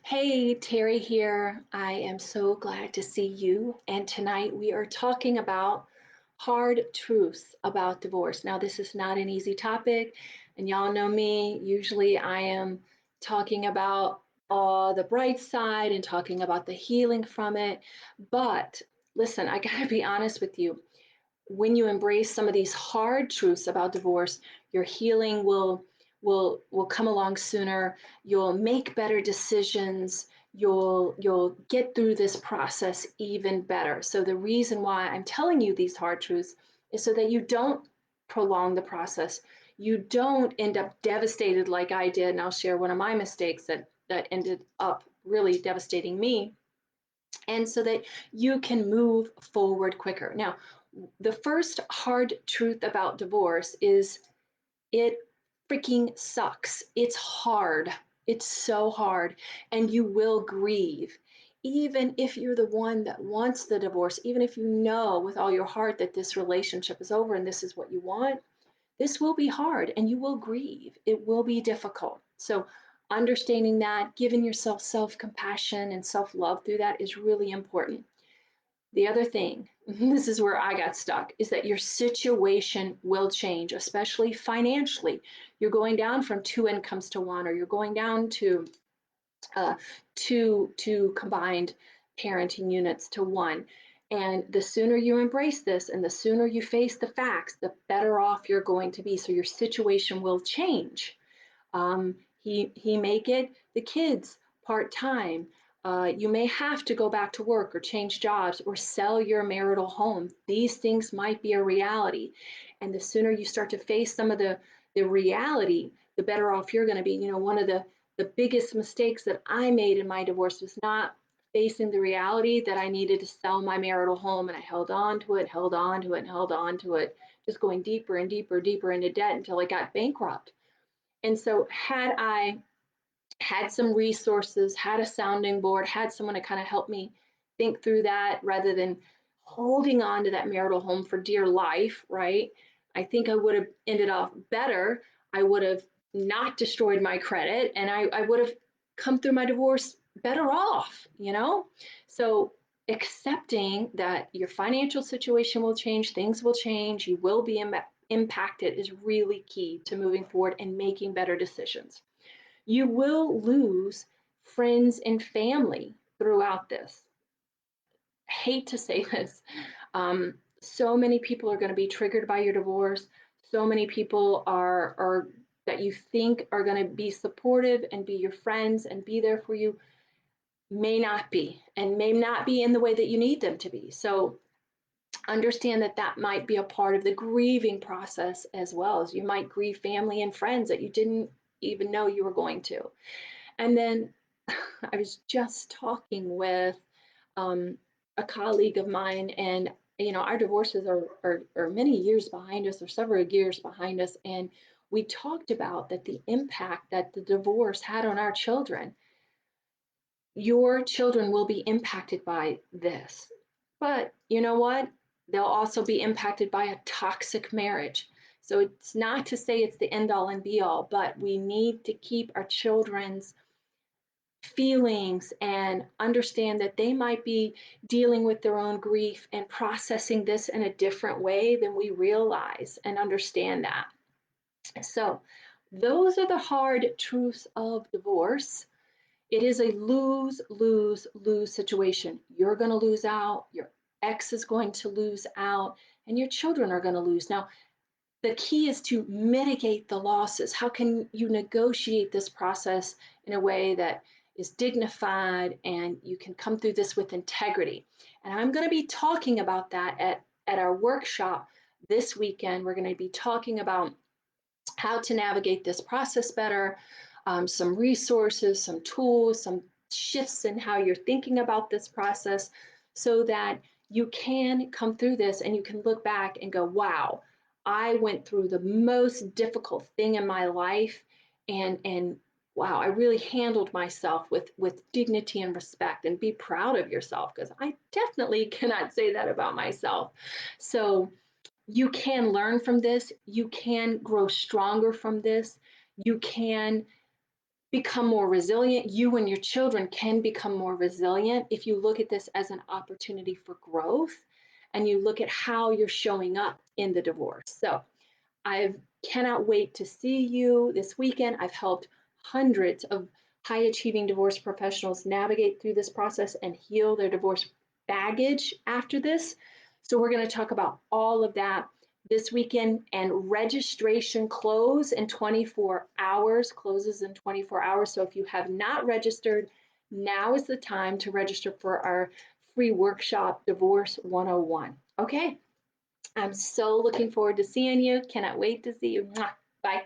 Hey, Terry here. I am so glad to see you. And tonight we are talking about hard truths about divorce. Now, this is not an easy topic, and y'all know me. Usually I am talking about the bright side and talking about the healing from it. But listen, I gotta be honest with you. When you embrace some of these hard truths about divorce, your healing will come along sooner. You'll make better decisions. You'll get through this process even better. So the reason why I'm telling you these hard truths is so that you don't prolong the process. You don't end up devastated like I did, and I'll share one of my mistakes that ended up really devastating me, and so that you can move forward quicker. Now, the first hard truth about divorce is it freaking sucks. It's hard. It's so hard. And you will grieve. Even if you're the one that wants the divorce, even if you know with all your heart that this relationship is over and this is what you want, this will be hard and you will grieve. It will be difficult. So, understanding that, giving yourself self compassion and self love through that is really important. The other thing, this is where I got stuck, is that your situation will change, especially financially. You're going down from two incomes to one, or you're going down to uh, two combined parenting units to one. And the sooner you embrace this and the sooner you face the facts, the better off you're going to be. So your situation will change. He may get the kids part-time. You may have to go back to work or change jobs or sell your marital home. These things might be a reality. And the sooner you start to face some of the reality, the better off you're going to be. You know, one of the biggest mistakes that I made in my divorce was not facing the reality that I needed to sell my marital home. And I held on to it, held on to it, and held on to it, just going deeper and deeper, deeper into debt until I got bankrupt. And so, had I had some resources, had a sounding board, had someone to kind of help me think through that rather than holding on to that marital home for dear life, right? I think I would have ended up better. I would have not destroyed my credit and I would have come through my divorce better off, you know? So, accepting that your financial situation will change, things will change, you will be impacted is really key to moving forward and making better decisions. You will lose friends and family throughout this. I hate to say this. So many people are going to be triggered by your divorce. So many people are that you think are going to be supportive and be your friends and be there for you may not be, and may not be in the way that you need them to be. So understand that that might be a part of the grieving process, as well as you might grieve family and friends that you didn't even know you were going to. And then I was just talking with um, a colleague of mine, and our divorces are many years behind us, or several years behind us, and we talked about that the impact that the divorce had on our children. Your children will be impacted by this, but you know what? They'll also be impacted by a toxic marriage. So it's not to say it's the end all and be all, but we need to keep our children's feelings and understand that they might be dealing with their own grief and processing this in a different way than we realize, and understand that. So, those are the hard truths of divorce. It is a lose, lose, lose situation. You're going to lose out, your ex is going to lose out, and your children are going to lose. Now, the key is to mitigate the losses. How can you negotiate this process in a way that is dignified and you can come through this with integrity? And I'm going to be talking about that at our workshop this weekend. We're going to be talking about how to navigate this process better, some resources, some tools, some shifts in how you're thinking about this process so that you can come through this and you can look back and go, wow, I went through the most difficult thing in my life, and wow, I really handled myself with dignity and respect, and be proud of yourself, because I definitely cannot say that about myself. So you can learn from this. You can grow stronger from this. You can become more resilient. You and your children can become more resilient if you look at this as an opportunity for growth and you look at how you're showing up in the divorce. So I cannot wait to see you this weekend. I've helped hundreds of high achieving divorce professionals navigate through this process and heal their divorce baggage after this. So, we're going to talk about all of that this weekend, and registration closes in 24 hours, closes in 24 hours. So, if you have not registered, now is the time to register for our free workshop, Divorce 101. Okay. I'm so looking forward to seeing you. Cannot wait to see you. Mwah. Bye.